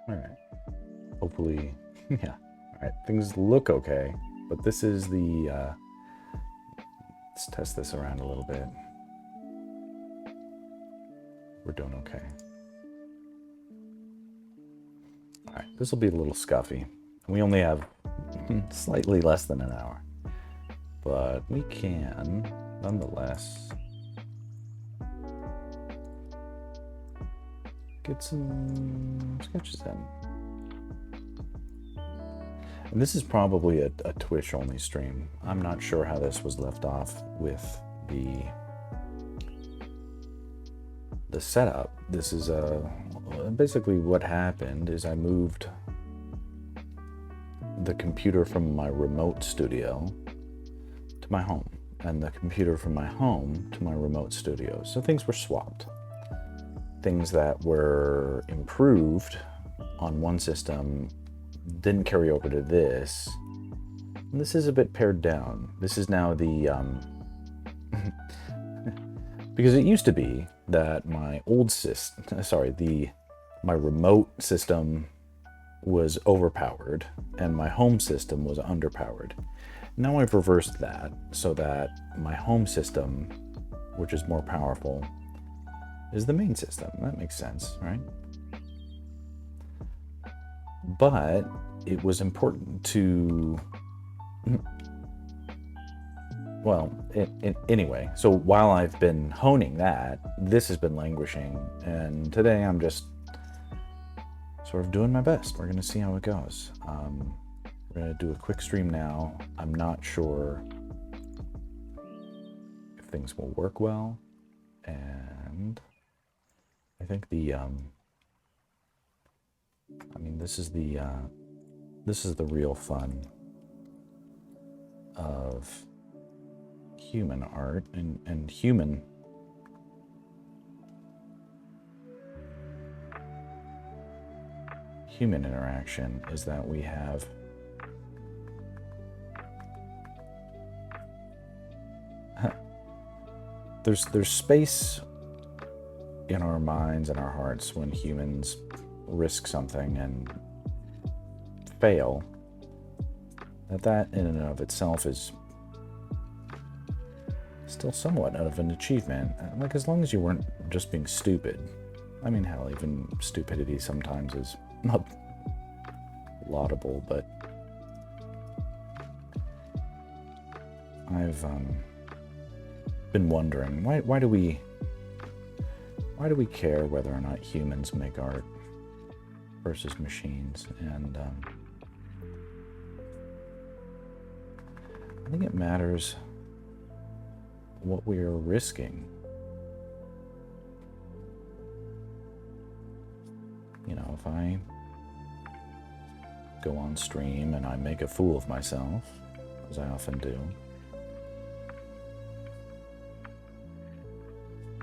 All right. Hopefully, yeah. All right. Things look okay, but this is the. Let's test this around a little bit. We're doing okay. All right. This will be a little scuffy. We only have slightly less than an hour, but we can, nonetheless, get some sketches in. And this is probably a Twitch only stream. I'm not sure how this was left off with the setup. This is basically what happened is I moved the computer from my remote studio to my home, and the computer from my home to my remote studio. So things were swapped. Things that were improved on one system didn't carry over to this. And this is a bit pared down. This is now the because it used to be that my old my remote system was overpowered and my home system was underpowered. Now I've reversed that so that my home system, which is more powerful, is the main system. That makes sense, right? But it was important to, well, anyway, so while I've been honing that, this has been languishing, and today I'm just sort of doing my best. We're going to see how it goes. We're going to do a quick stream now. I'm not sure if things will work well, and I think this is the real fun of human art and human interaction is that we have there's space in our minds and our hearts when humans risk something and fail, that in and of itself is still somewhat of an achievement. Like, as long as you weren't just being stupid. I mean, hell, even stupidity sometimes is not laudable, but I've been wondering, why do we care whether or not humans make art versus machines? And I think it matters what we are risking. You know, if I go on stream and I make a fool of myself, as I often do,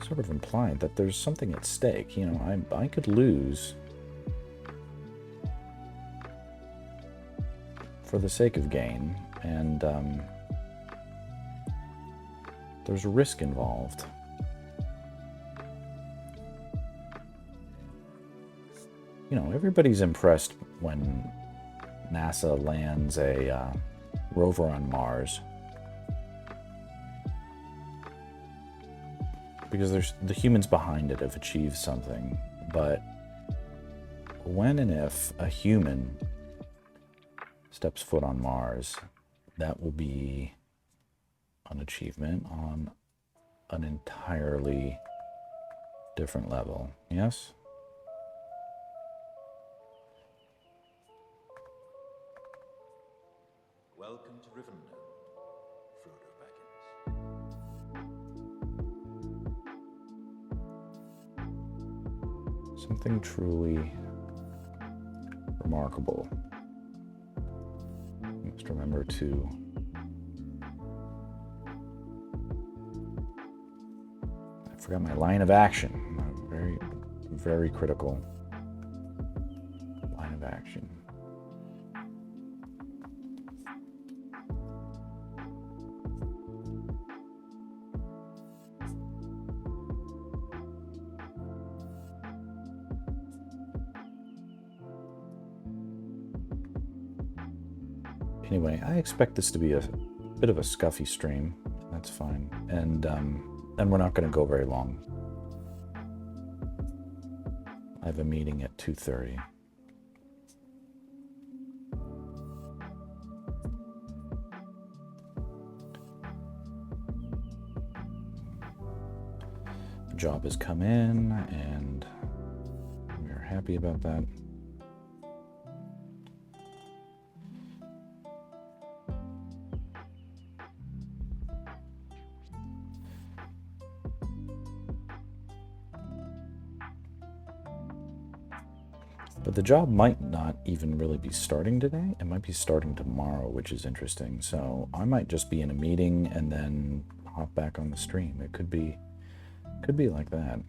sort of implied that there's something at stake. You know, I could lose for the sake of gain, and there's a risk involved. You know, everybody's impressed when NASA lands a rover on Mars, because the humans behind it have achieved something. But when and if a human steps foot on Mars, that will be an achievement on an entirely different level. Yes? Welcome to Rivendell, Frodo Baggins. Something truly remarkable. You must remember to I forgot my line of action. Very, very critical line of action. Anyway, I expect this to be a bit of a scuffy stream. That's fine. And we're not going to go very long. I have a meeting at 2:30. The job has come in, and we're happy about that. But the job might not even really be starting today. It might be starting tomorrow, which is interesting. So I might just be in a meeting and then hop back on the stream. It could be like that.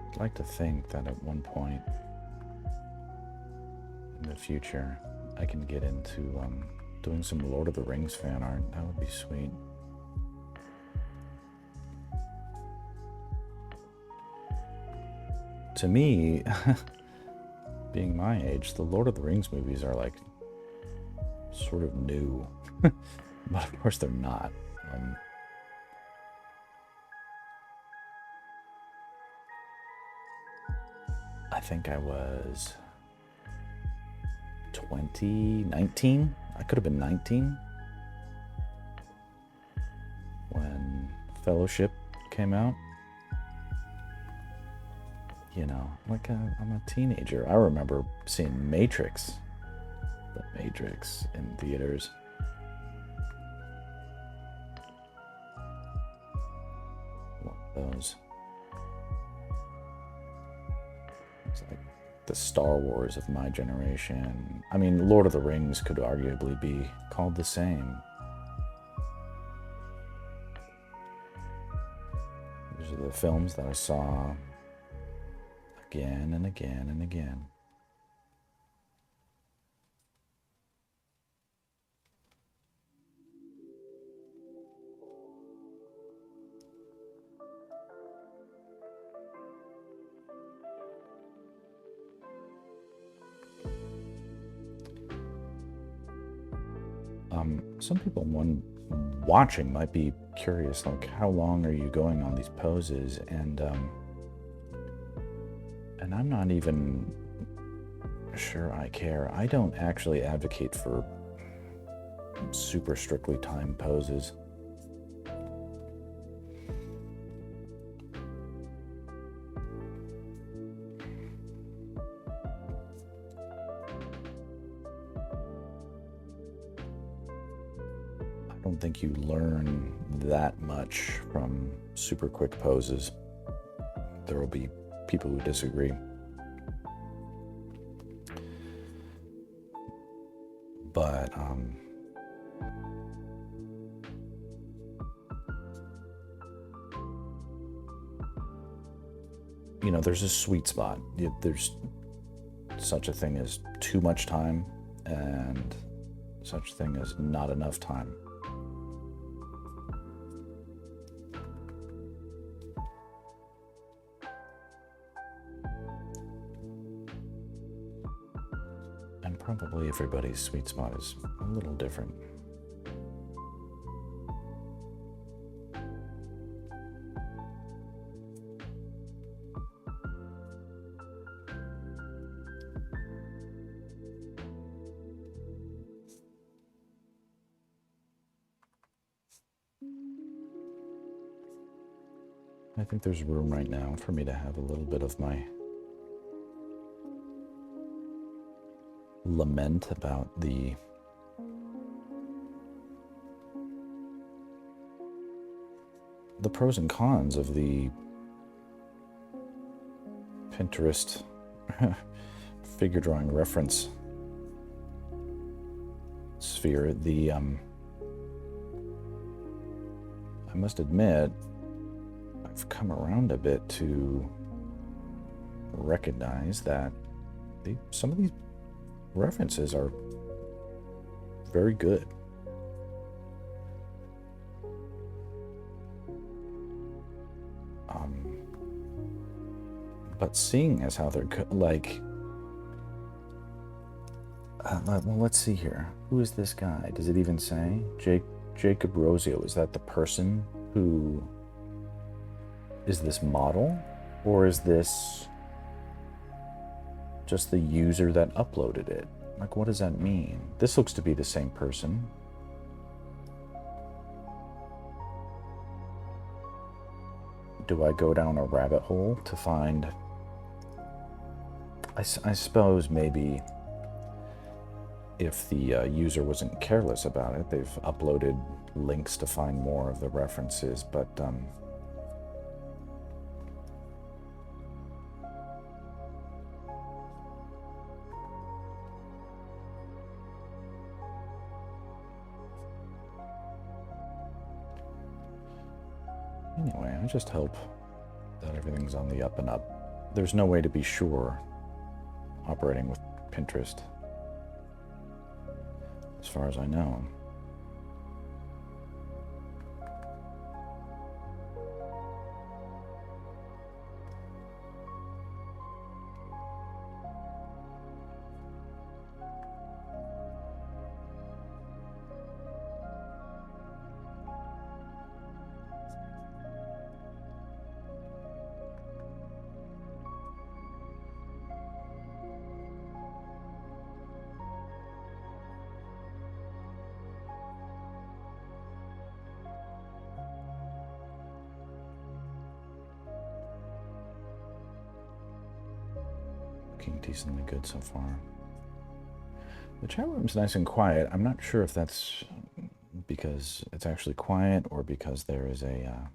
I'd like to think that at one point in the future, I can get into doing some Lord of the Rings fan art. That would be sweet. To me, being my age, the Lord of the Rings movies are like sort of new, but of course they're not. I think I was 19. I could have been 19 when Fellowship came out. You know, like I'm a teenager. I remember seeing the Matrix in theaters. One of those. It's like the Star Wars of my generation. I mean, Lord of the Rings could arguably be called the same. These are the films that I saw again and again and again. Some people watching might be curious, like, how long are you going on these poses? And I'm not even sure I care. I don't actually advocate for super strictly timed poses. I don't think you learn that much from super quick poses. There will be people who disagree. But you know, there's a sweet spot. There's such a thing as too much time and such a thing as not enough time. And probably everybody's sweet spot is a little different. I think there's room right now for me to have a little bit of my lament about the the pros and cons of the Pinterest figure drawing reference sphere. I must admit, I've come around a bit to recognize that some of these references are very good. But seeing as how they're like, well, let's see here. Who is this guy? Does it even say? Jacob Rosio, is that the person who is this model? Or is this just the user that uploaded it? Like, what does that mean? This looks to be the same person. Do I go down a rabbit hole to find... I suppose maybe if the user wasn't careless about it, they've uploaded links to find more of the references, but anyway, I just hope that everything's on the up and up. There's no way to be sure operating with Pinterest, as far as I know. Looking decently good so far. The chat room's nice and quiet. I'm not sure if that's because it's actually quiet or because there is a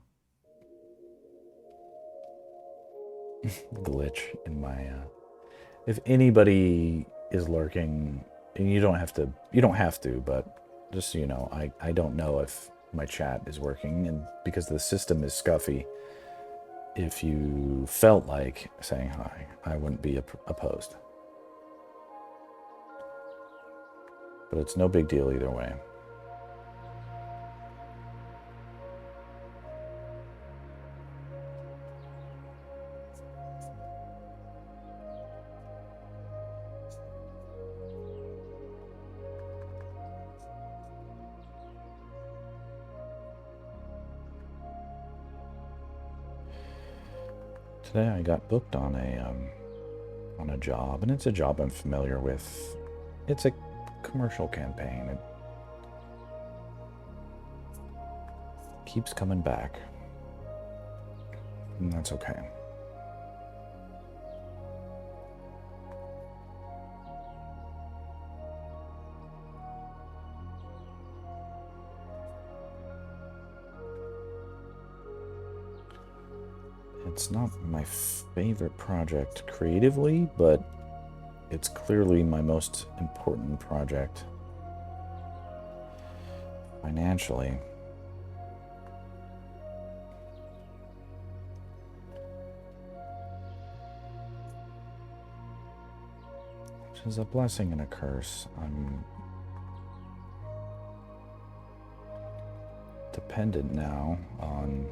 glitch in my... if anybody is lurking, and you don't have to, but just so you know, I don't know if my chat is working, and because the system is scuffy, if you felt like saying hi, I wouldn't be opposed. But it's no big deal either way. Today I got booked on a job, and it's a job I'm familiar with. It's a commercial campaign. It keeps coming back, and that's okay. It's not my favorite project creatively, but it's clearly my most important project financially. Which is a blessing and a curse. I'm dependent now on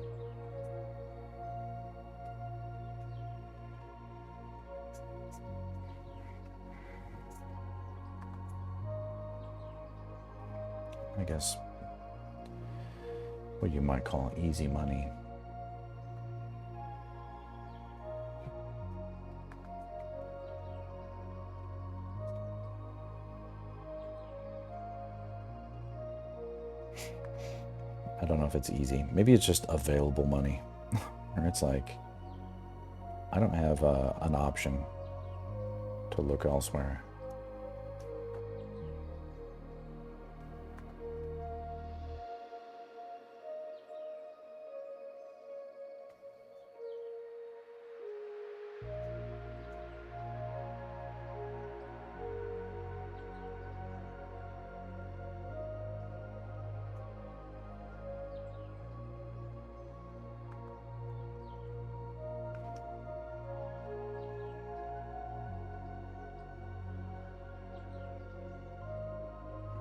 I guess what you might call easy money. I don't know if it's easy. Maybe it's just available money. Or it's like, I don't have an option to look elsewhere.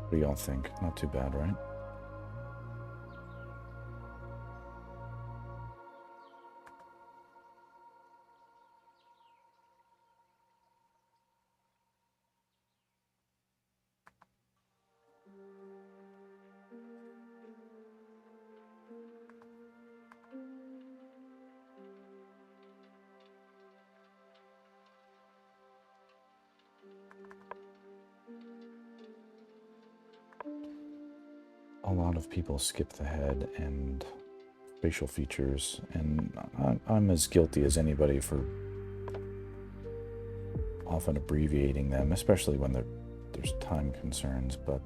What do y'all think? Not too bad, right? A lot of people skip the head and facial features, and I'm as guilty as anybody for often abbreviating them, especially when there's time concerns. But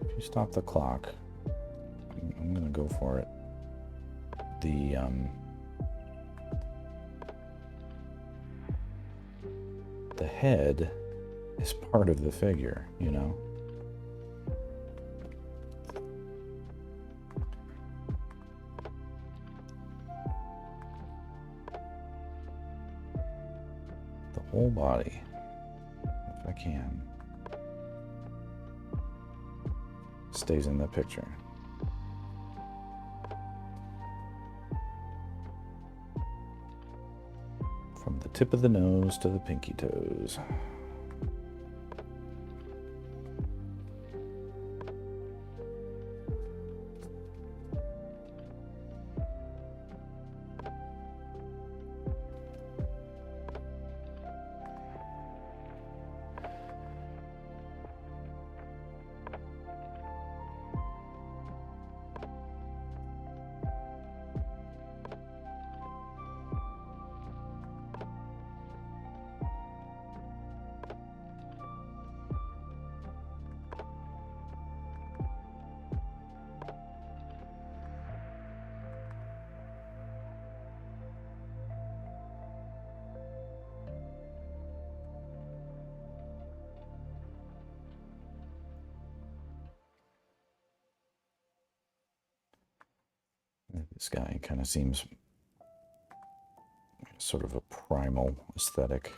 if you stop the clock, I'm gonna go for it. The head is part of the figure, you know? The whole body, if I can, stays in the picture. From the tip of the nose to the pinky toes. This guy kind of seems sort of a primal aesthetic.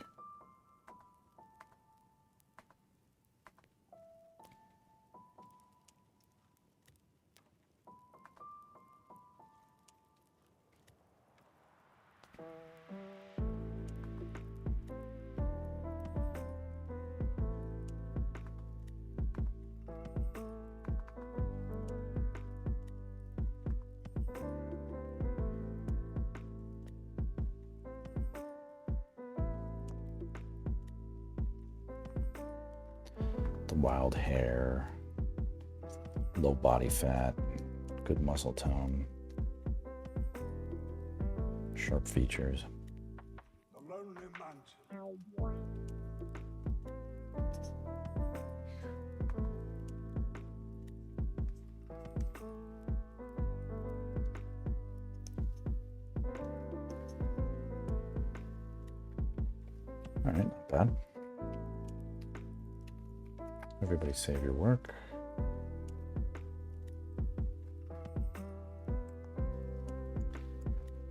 The wild hair, low body fat, good muscle tone, sharp features. The lonely mansion. All right, not bad. Everybody save your work.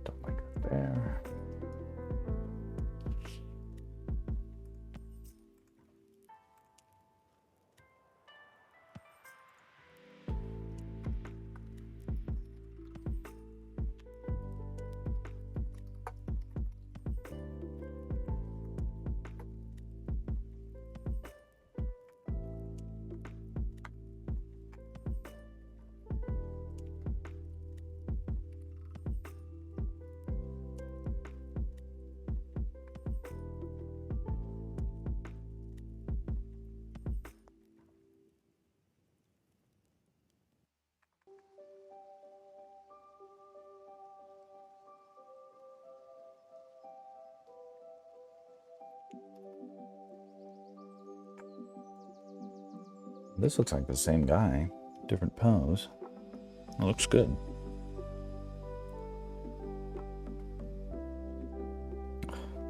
Don't like that there. This looks like the same guy, different pose. It looks good.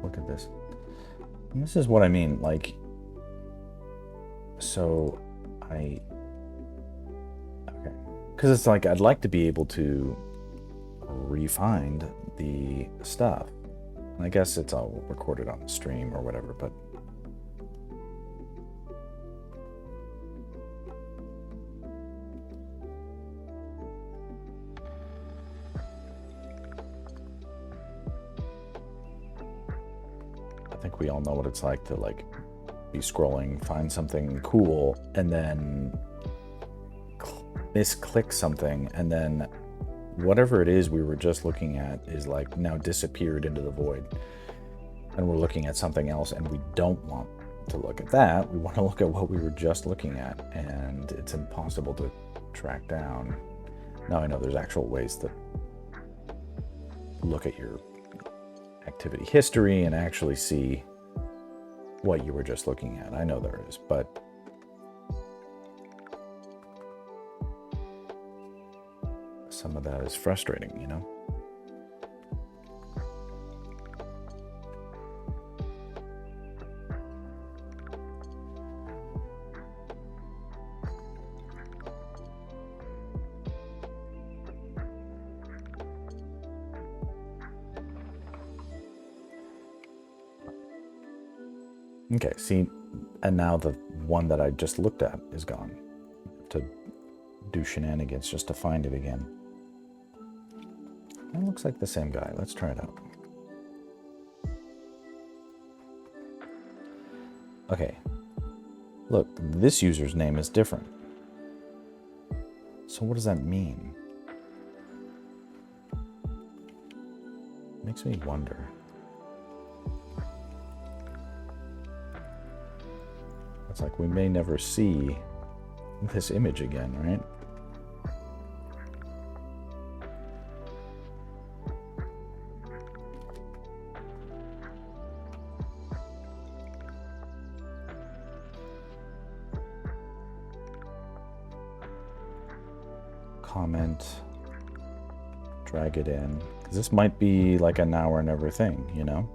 Look at this. And this is what I mean, like, so okay. Because it's like, I'd like to be able to re-find the stuff. I guess it's all recorded on the stream or whatever, but I think we all know what it's like to like be scrolling, find something cool, and then misclick something, and then whatever it is we were just looking at is like now disappeared into the void, and we're looking at something else, and we don't want to look at that. We want to look at what we were just looking at, and it's impossible to track down. Now I know there's actual ways to look at your activity history and actually see what you were just looking at. I know there is, but some of that is frustrating, you know? Okay, see, and now the one that I just looked at is gone. To do shenanigans just to find it again. It looks like the same guy. Let's try it out. Okay. Look, this user's name is different. So what does that mean? Makes me wonder. It's like we may never see this image again, right? Comment, drag it in, because this might be like a now or never thing, you know?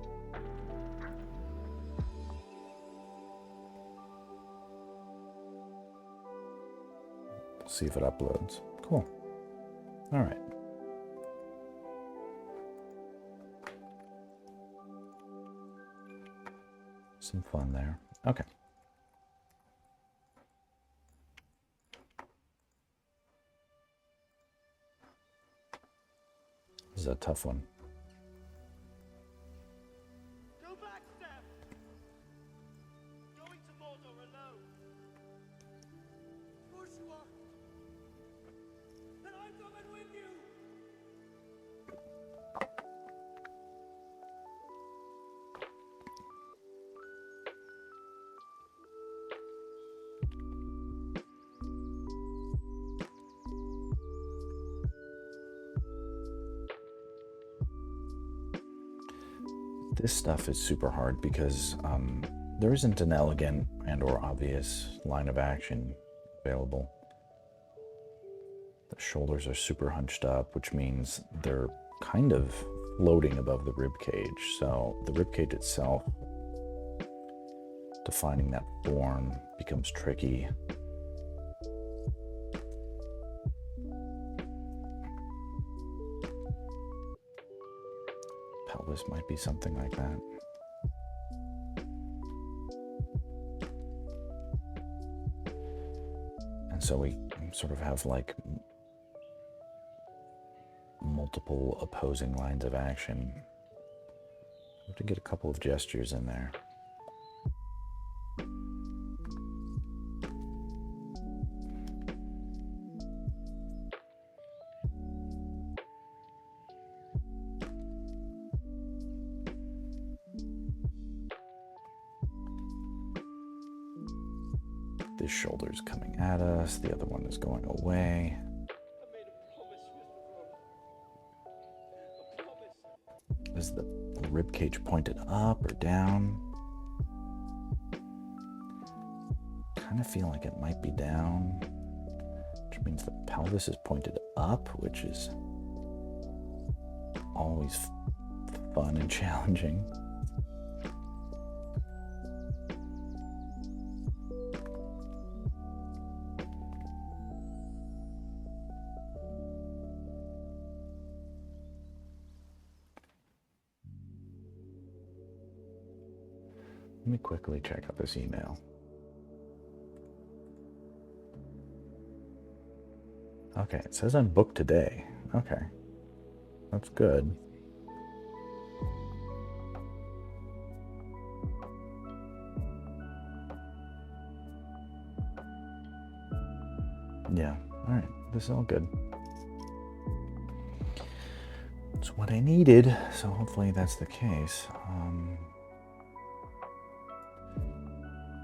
See if it uploads. Cool. All right. Some fun there. Okay. This is a tough one. Go back, Steph! Going to Mordor alone. Of course you are. Then I'm coming with you! This stuff is super hard because there isn't an elegant and or obvious line of action available. The shoulders are super hunched up, which means they're kind of floating above the rib cage. So the rib cage itself, defining that form becomes tricky. Pelvis might be something like that. And so we sort of have like multiple opposing lines of action. We have to get a couple of gestures in there. This shoulder's coming at us, the other one is going away. I made a promise, Mr. Frodo. A promise. Is the rib cage pointed up or down? Kind of feel like it might be down, which means the pelvis is pointed up, which is always fun and challenging. Let me quickly check out this email. Okay, it says I'm booked today. Okay. That's good. Yeah, alright. This is all good. It's what I needed, so hopefully that's the case.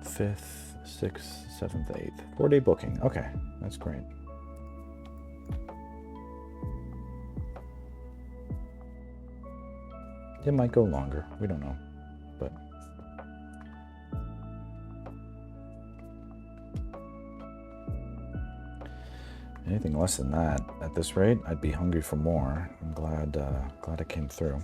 5th, 6th, 7th, 8th. 4-day booking. Okay, that's great. It might go longer. We don't know. But anything less than that, at this rate, I'd be hungry for more. I'm glad it came through.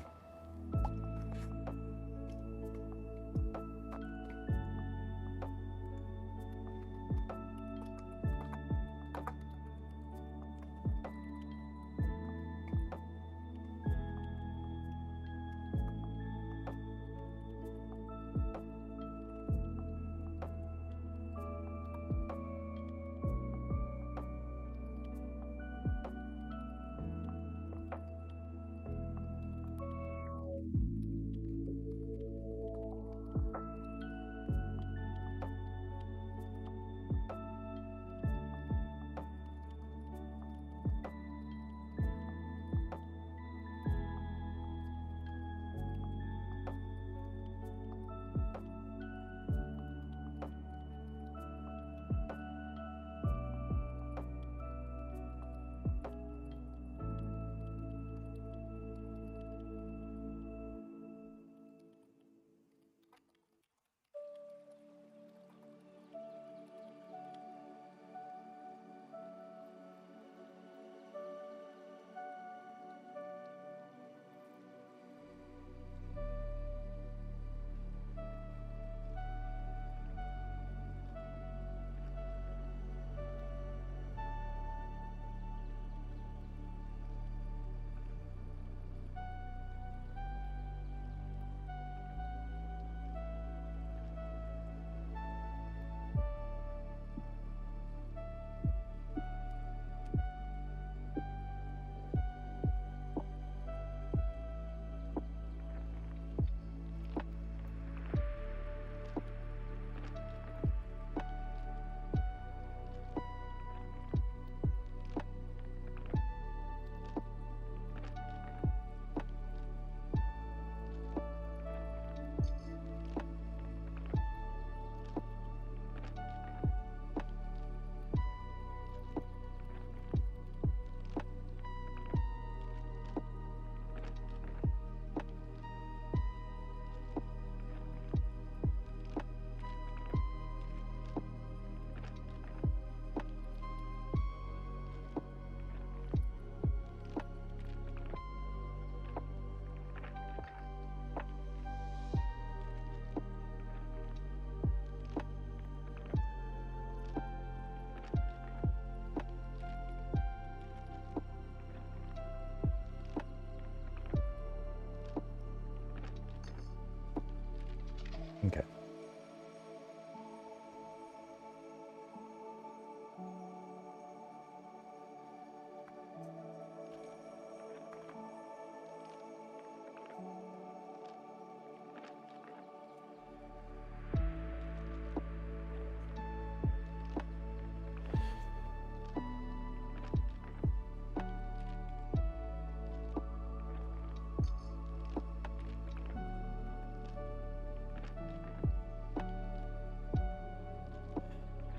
Okay.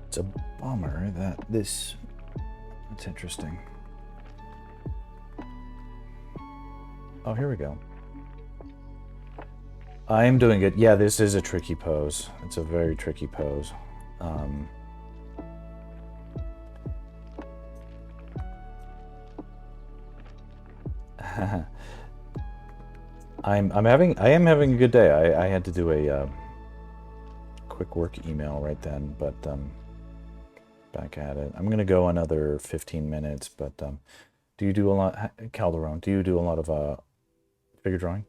It's a bummer that this... It's interesting. Oh, here we go. I am doing it. Yeah, this is a tricky pose. It's a very tricky pose. I am having a good day. I had to do a quick work email right then, but back at it. I'm gonna go another 15 minutes, but do you do a lot, Calderon? Do you do a lot of figure drawing?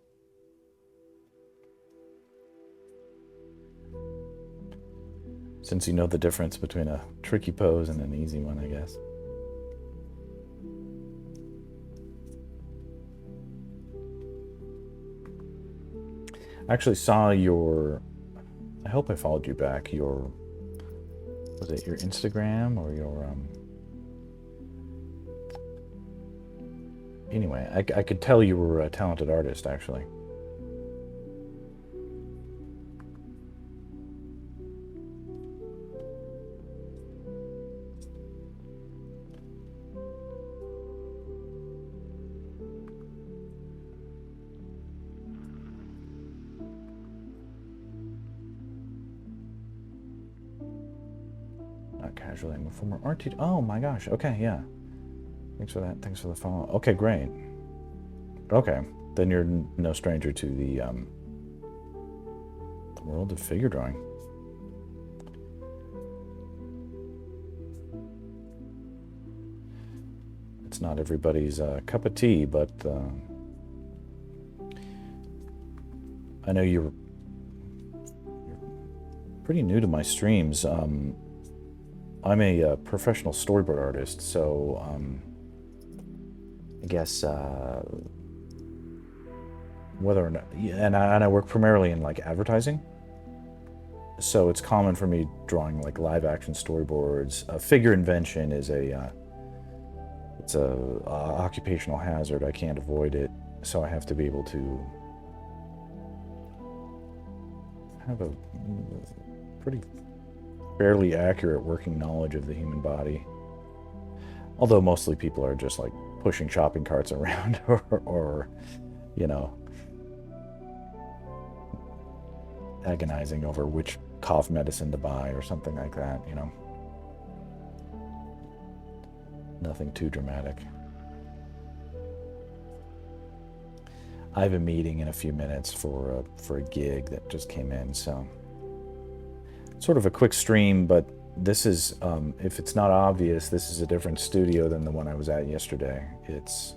Since you know the difference between a tricky pose and an easy one, I guess. I actually saw your... I hope I followed you back. Your... Was it your Instagram or your... Anyway, I could tell you were a talented artist, actually. Not casually, I'm a former art teacher. Oh my gosh, okay, yeah. Thanks for that, thanks for the follow. Okay, great. Okay, then you're no stranger to the world of figure drawing. It's not everybody's cup of tea, but I know you're pretty new to my streams. I'm a professional storyboard artist, so I guess whether or not, and I work primarily in like advertising, so it's common for me drawing like live action storyboards. Figure invention is it's a occupational hazard. I can't avoid it, so I have to be able to have a pretty fairly accurate working knowledge of the human body. Although mostly people are just like pushing shopping carts around or you know, agonizing over which cough medicine to buy or something like that, you know. Nothing too dramatic. I have a meeting in a few minutes for a gig that just came in, so sort of a quick stream, but this is, if it's not obvious, this is a different studio than the one I was at yesterday. It's,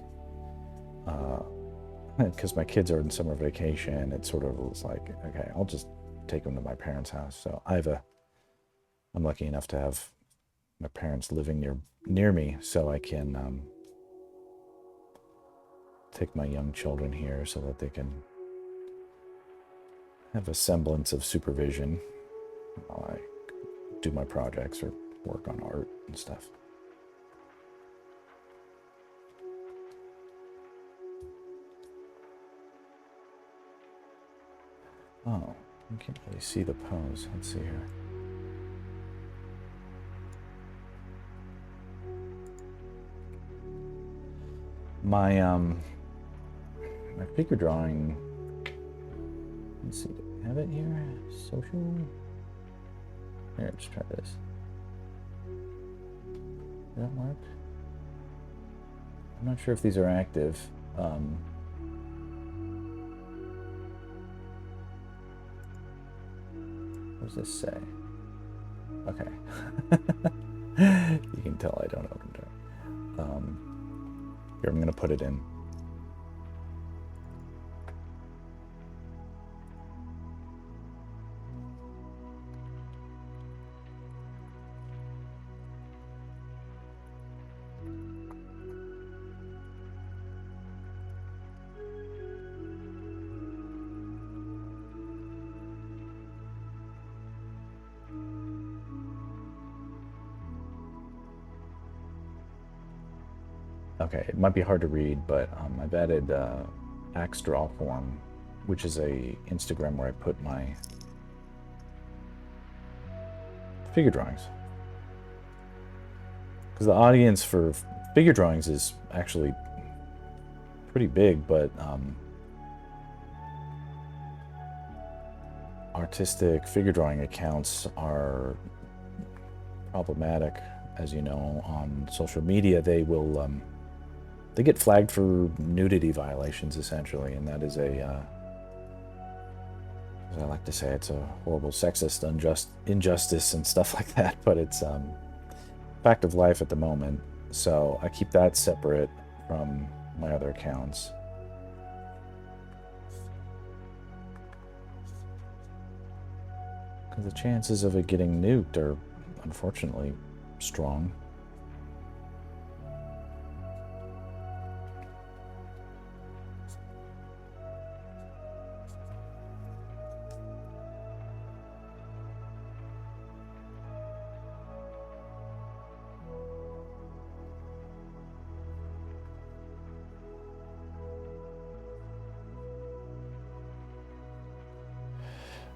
because my kids are in summer vacation, it sort of was like, okay, I'll just take them to my parents' house. So I'm lucky enough to have my parents living near me, so I can take my young children here so that they can have a semblance of supervision while I do my projects or work on art and stuff. Oh, you can't really see the pose. Let's see here. My figure drawing, let's see, do I have it here? Social? Here, let's try this. Does that work? I'm not sure if these are active. What does this say? Okay. You can tell I don't know what I'm doing. Here, I'm going to put it in. Okay, it might be hard to read, but I've added Axe Draw Form, which is a Instagram where I put my figure drawings. Because the audience for figure drawings is actually pretty big, but artistic figure drawing accounts are problematic. As you know, on social media, they will they get flagged for nudity violations, essentially, and that is a, as I like to say, it's a horrible sexist injustice and stuff like that, but it's fact of life at the moment, so I keep that separate from my other accounts. Because the chances of it getting nuked are unfortunately strong.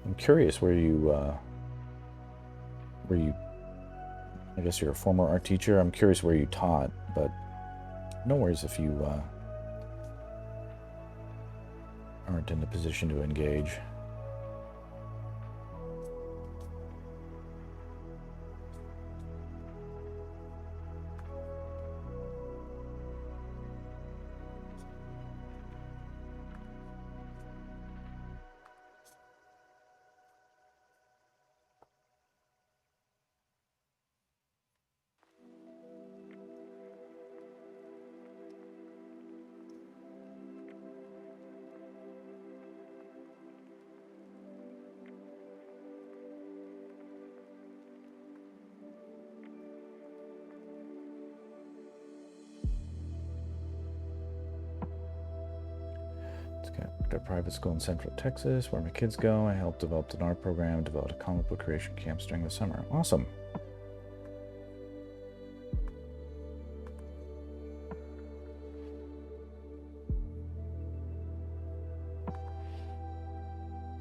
I'm curious where you, I guess you're a former art teacher. I'm curious where you taught, but no worries if you aren't in the position to engage. A private school in Central Texas where my kids go. I helped develop an art program, developed a comic book creation camps during the summer. Awesome.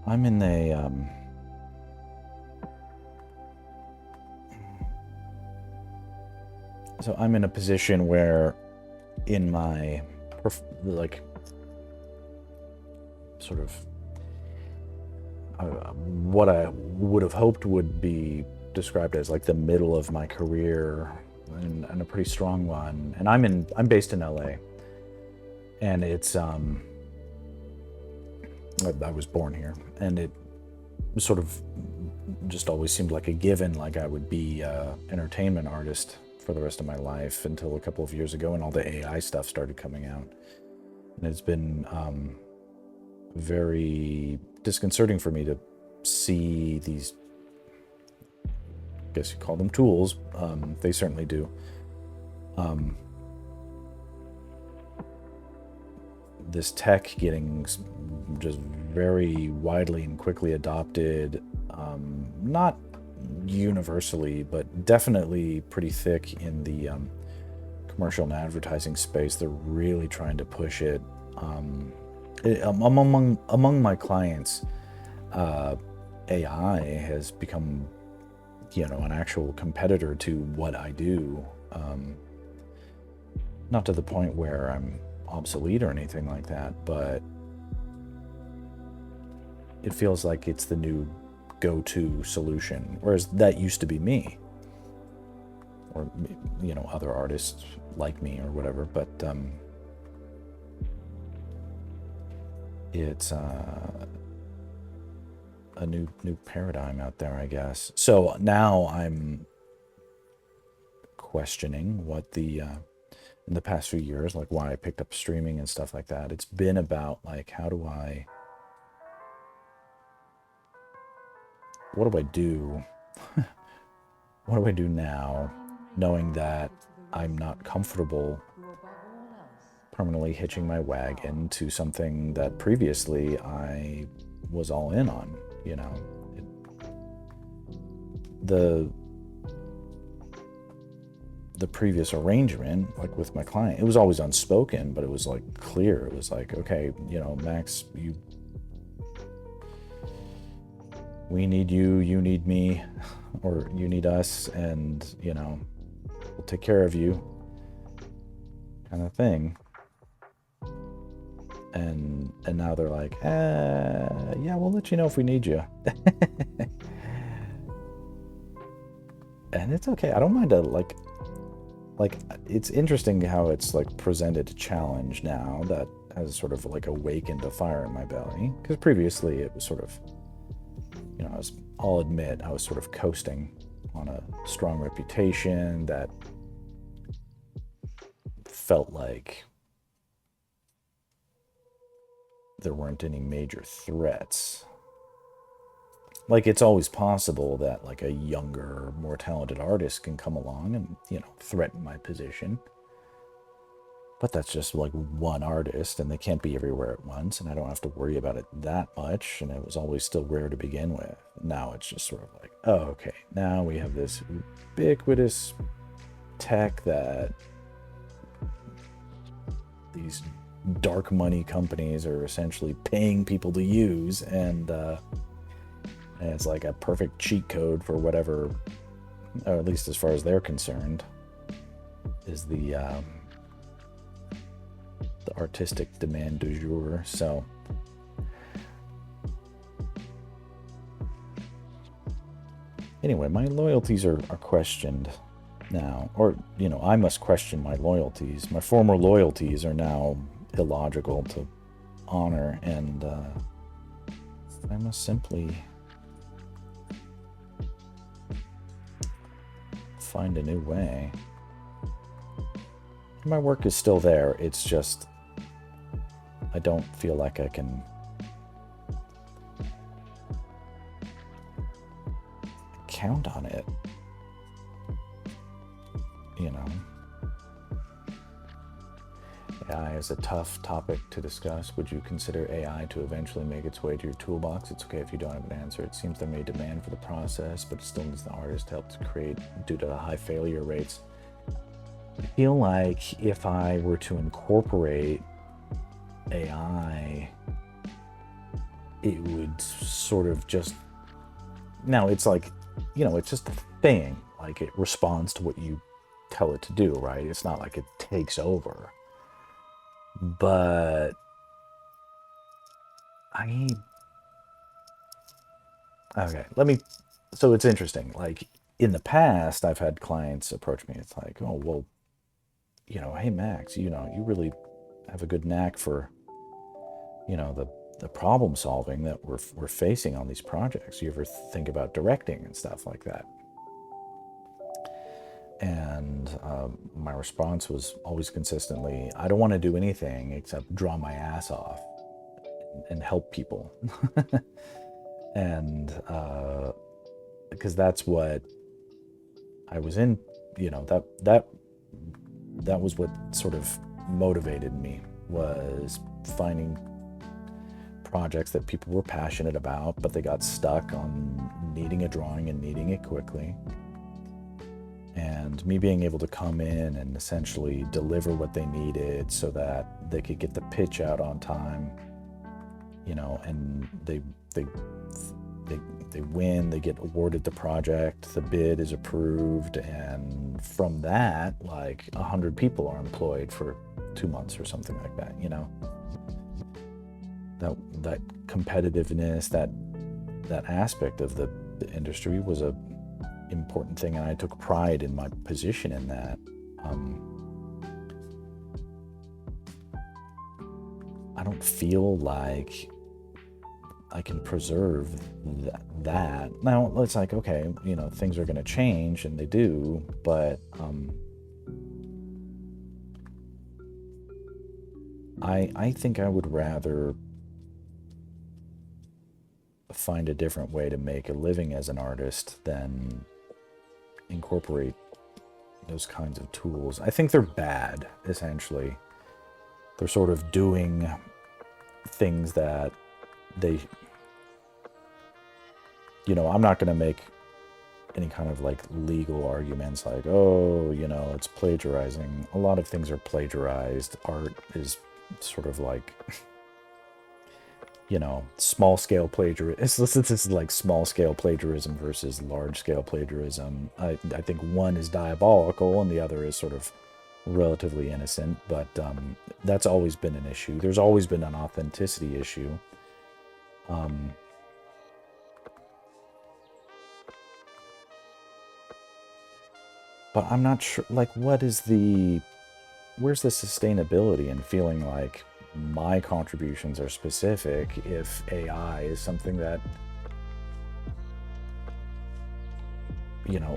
I'm in a so I'm in a position where in my like sort of what I would have hoped would be described as like the middle of my career and a pretty strong one. And I'm based in LA, and it's I was born here, and it sort of just always seemed like a given, like I would be an entertainment artist for the rest of my life until a couple of years ago when all the AI stuff started coming out. And it's been very disconcerting for me to see these, I guess you call them tools, they certainly do, this tech getting just very widely and quickly adopted, not universally, but definitely pretty thick in the commercial and advertising space. They're really trying to push it. Among my clients, AI has become, an actual competitor to what I do. Not to the point where I'm obsolete or anything like that, but it feels like it's the new go-to solution, whereas that used to be me, or other artists like me or whatever. But it's a new paradigm out there, I guess. So now I'm questioning what in the past few years, like why I picked up streaming and stuff like that. It's been about like, what do I do? What do I do now, knowing that I'm not comfortable permanently hitching my wagon to something that previously I was all in on, the previous arrangement, like with my client, it was always unspoken, but it was like clear. It was like, okay, Max, we need you, you need me, or you need us, and we'll take care of you, kind of thing. And now they're like, yeah, we'll let you know if we need you. And it's okay. I don't mind like it's interesting how it's like presented a challenge now that has sort of like awakened a fire in my belly, because previously it was sort of, I'll admit I was sort of coasting on a strong reputation that felt like there weren't any major threats. Like, it's always possible that like a younger, more talented artist can come along and, threaten my position. But that's just like one artist, and they can't be everywhere at once, and I don't have to worry about it that much, and it was always still rare to begin with. Now it's just sort of like, oh, okay, now we have this ubiquitous tech that these dark money companies are essentially paying people to use, and it's like a perfect cheat code for whatever, or at least as far as they're concerned, is the artistic demand du jour. So anyway, my loyalties are questioned now, or I must question my loyalties. My former loyalties are now illogical to honor, and I must simply find a new way. My work is still there, it's just I don't feel like I can count on it. AI is a tough topic to discuss. Would you consider AI to eventually make its way to your toolbox? It's okay if you don't have an answer. It seems there may be demand for the process, but it still needs the artist to help to create due to the high failure rates. I feel like if I were to incorporate AI, it would sort of just, now it's like, it's just a thing. Like, it responds to what you tell it to do, right? It's not like it takes over. But so it's interesting. Like, in the past, I've had clients approach me. It's like, oh, well, hey, Max, you really have a good knack for, the problem solving that we're facing on these projects. You ever think about directing and stuff like that? And my response was always consistently, I don't want to do anything except draw my ass off and help people. And because that's what I was in, that was what sort of motivated me, was finding projects that people were passionate about, but they got stuck on needing a drawing and needing it quickly. And me being able to come in and essentially deliver what they needed so that they could get the pitch out on time, and they win, they get awarded the project, the bid is approved, and from that, like 100 people are employed for 2 months or something like that. That competitiveness, that aspect of the industry was a important thing, and I took pride in my position in that. I don't feel like I can preserve that. Now, it's like, okay, things are going to change, and they do, but I think I would rather find a different way to make a living as an artist than incorporate those kinds of tools. I think they're bad, essentially. They're sort of doing things that they, I'm not going to make any kind of like legal arguments like, oh, it's plagiarizing. A lot of things are plagiarized. Art is sort of like, small scale plagiarism. This is like small scale plagiarism versus large scale plagiarism. I think one is diabolical and the other is sort of relatively innocent, but that's always been an issue. There's always been an authenticity issue. But I'm not sure, like, where's the sustainability in feeling like my contributions are specific if AI is something that,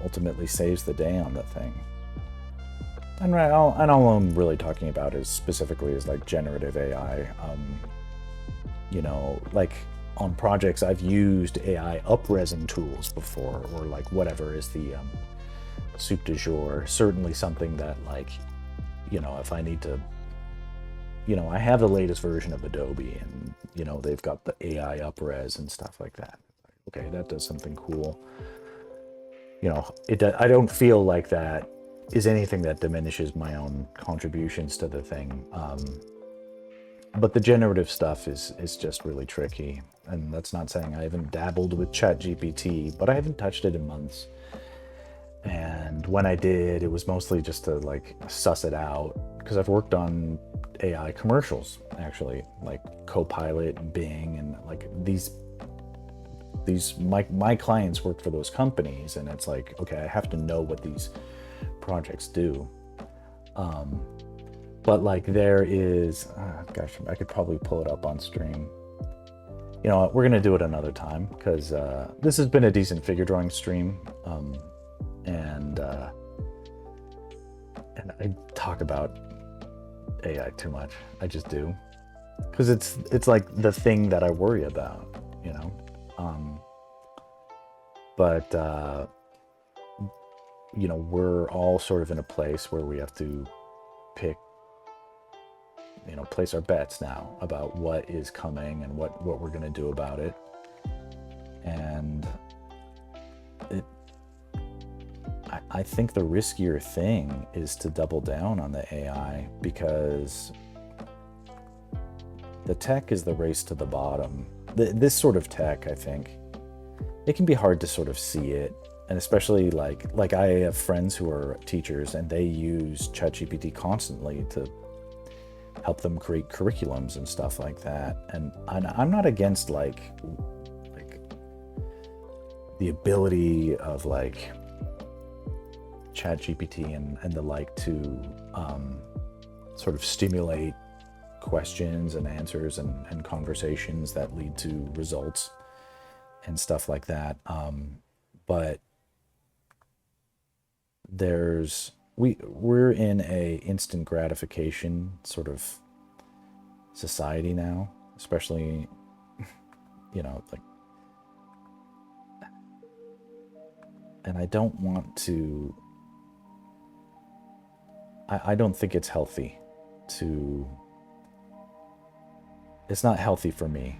ultimately saves the day on the thing. And all I'm really talking about is specifically is like generative AI. Like on projects I've used AI upresing tools before, or like whatever is the soup du jour. Certainly something that, like, if I need to, I have the latest version of Adobe, and they've got the AI upres and stuff like that. Okay, that does something cool. I don't feel like that is anything that diminishes my own contributions to the thing. But the generative stuff is just really tricky. And that's not saying I haven't dabbled with ChatGPT, but I haven't touched it in months. And when I did, it was mostly just to like suss it out, because I've worked on AI commercials, actually, like Copilot and Bing, and like these my clients work for those companies, and it's like, okay, I have to know what these projects do. But like there is, gosh, I could probably pull it up on stream. We're gonna do it another time, because this has been a decent figure drawing stream, and I talk about AI too much. I just do, because it's like the thing that I worry about, but we're all sort of in a place where we have to pick, place our bets now about what is coming and what we're going to do about it. And I think the riskier thing is to double down on the AI, because the tech is the race to the bottom. This sort of tech, I think, it can be hard to sort of see it. And especially like I have friends who are teachers, and they use ChatGPT constantly to help them create curriculums and stuff like that. And I'm not against like the ability of like ChatGPT and the like to sort of stimulate questions and answers and conversations that lead to results and stuff like that. But we're in a instant gratification sort of society now, especially, like, and I don't want to, I don't think it's healthy it's not healthy for me.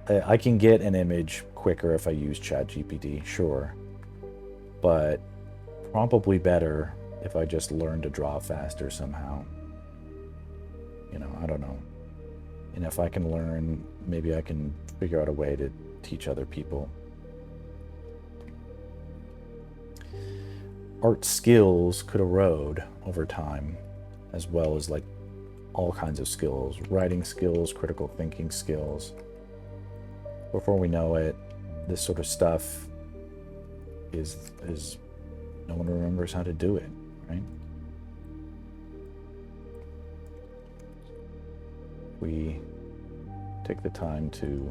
I can get an image quicker if I use ChatGPT, sure, but probably better if I just learn to draw faster somehow. I don't know. And if I can learn, maybe I can figure out a way to teach other people. Art skills could erode over time, as well as like all kinds of skills, writing skills, critical thinking skills. Before we know it, this sort of stuff is no one remembers how to do it, right? We take the time to,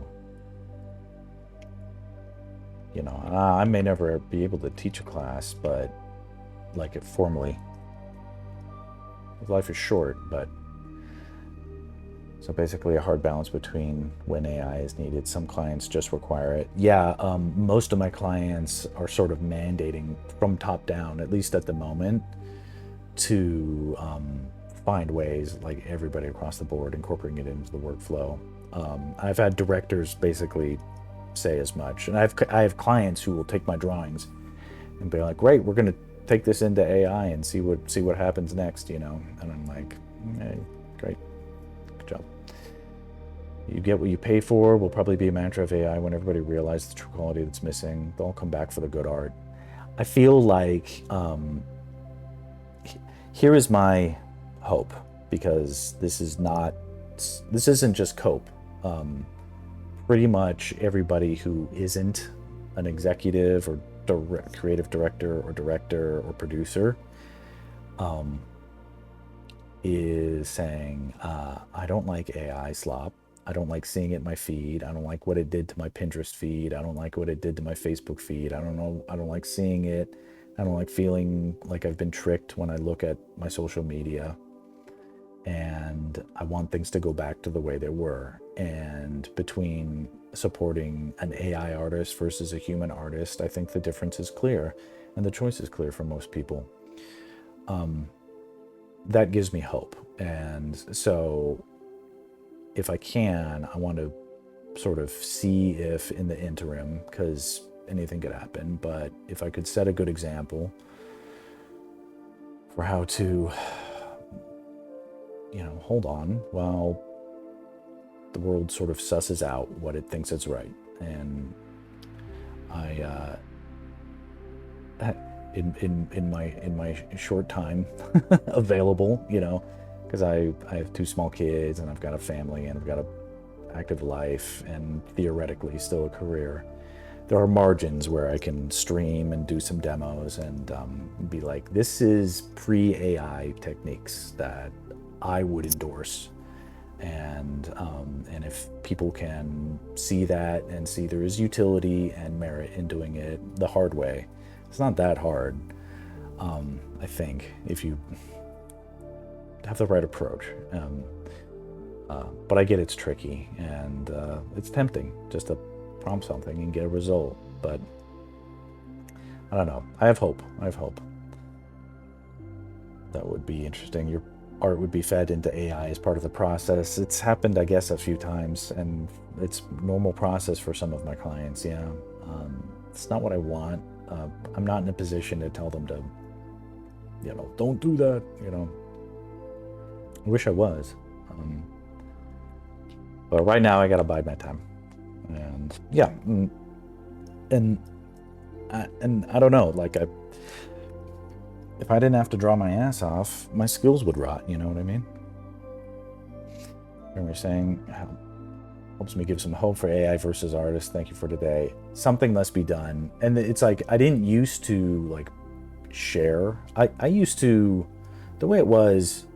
I may never be able to teach a class, but like it formally. Life is short, but so basically a hard balance between when AI is needed. Some clients just require it. Yeah, most of my clients are sort of mandating from top down, at least at the moment, to find ways, like everybody across the board, incorporating it into the workflow. I've had directors basically say as much, and I have clients who will take my drawings and be like, "Great, we're going to take this into AI and see what happens next," And I'm like, "Hey, great, good job. You get what you pay for. Will probably be a mantra of AI when everybody realizes the true quality that's missing. They'll come back for the good art." I feel like here is my hope, because this isn't just Cope. Pretty much everybody who isn't an executive or creative director or producer is saying, I don't like AI slop. I don't like seeing it in my feed. I don't like what it did to my Pinterest feed. I don't like what it did to my Facebook feed. I don't like seeing it. I don't like feeling like I've been tricked when I look at my social media. and I want things to go back to the way they were. And between supporting an AI artist versus a human artist, I think the difference is clear, and the choice is clear for most people. That gives me hope. And so if I can, I want to sort of see if in the interim, because anything could happen, but if I could set a good example for how to, hold on while the world sort of susses out what it thinks is right. And I, in my short time available, because I have 2 small kids, and I've got a family, and I've got a active life, and theoretically still a career. There are margins where I can stream and do some demos and be like, this is pre-AI techniques that I would endorse. And if people can see that and see there is utility and merit in doing it the hard way, it's not that hard, I think, if you have the right approach. But I get it's tricky, and it's tempting just to prompt something and get a result. But I don't know. I have hope. That would be interesting. Your art would be fed into AI as part of the process. It's happened, I guess, a few times, and it's normal process for some of my clients. Yeah, it's not what I want. I'm not in a position to tell them to, don't do that. I wish I was. But right now I gotta bide my time. And yeah, and I don't know, like if I didn't have to draw my ass off, my skills would rot, you know what I mean? And we're saying, helps me give some hope for AI versus artists. Thank you for today. Something must be done. And it's like, I didn't used to like share. I used to, the way it was,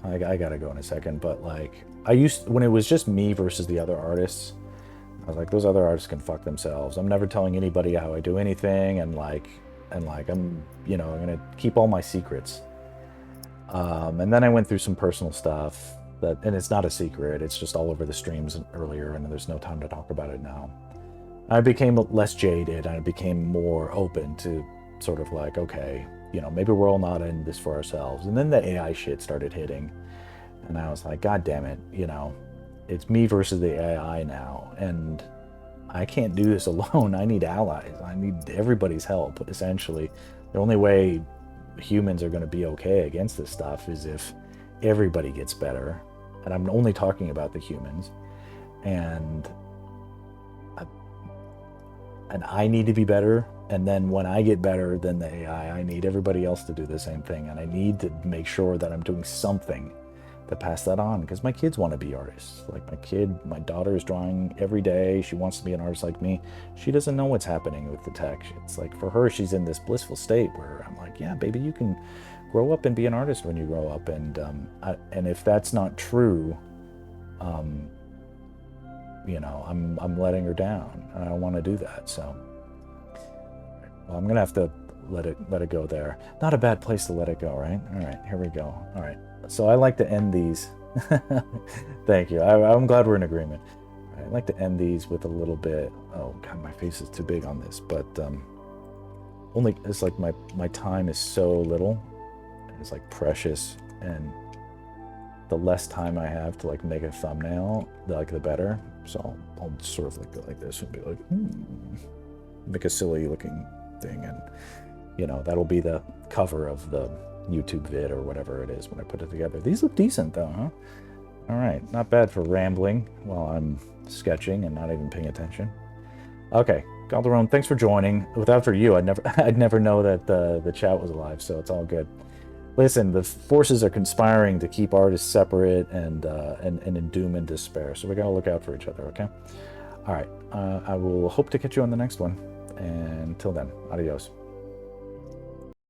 I gotta go in a second, but like, when it was just me versus the other artists, I was like, those other artists can fuck themselves. I'm never telling anybody how I do anything, and I'm I'm gonna keep all my secrets. And then I went through some personal stuff and it's not a secret. It's just all over the streams earlier, and there's no time to talk about it now. I became less jaded, and I became more open to sort of like, okay, maybe we're all not in this for ourselves. And then the AI shit started hitting, and I was like, God damn it, it's me versus the AI now, and I can't do this alone. I need allies. I need everybody's help, essentially. The only way humans are going to be okay against this stuff is if everybody gets better. And I'm only talking about the humans. And I need to be better. And then when I get better than the AI, I need everybody else to do the same thing. And I need to make sure that I'm doing something to pass that on, because my kids want to be artists. Like my daughter is drawing every day. She wants to be an artist like me. She doesn't know what's happening with the tech. It's like, for her, she's in this blissful state where I'm like, yeah, baby, you can grow up and be an artist when you grow up. And if that's not true, I'm letting her down. I don't want to do that. So well, I'm gonna have to let it go there. Not a bad place to let it go, right? All right, here we go. All right. So I like to end these. Thank you. I'm glad we're in agreement. I like to end these with a little bit. Oh God, my face is too big on this, but only it's like my time is so little. It's like precious, and the less time I have to like make a thumbnail, the better. So I'll sort of like go like this and be like, make a silly looking thing, and that'll be the cover of the YouTube vid or whatever it is when I put it together. These look decent though, huh? All right, not bad for rambling while I'm sketching and not even paying attention. Okay, Calderon, thanks for joining. Without for you, I'd never know that the chat was alive, so it's all good. Listen, the forces are conspiring to keep artists separate and in doom and despair, so we gotta look out for each other, okay? All right, I will hope to catch you on the next one, and until then, adios.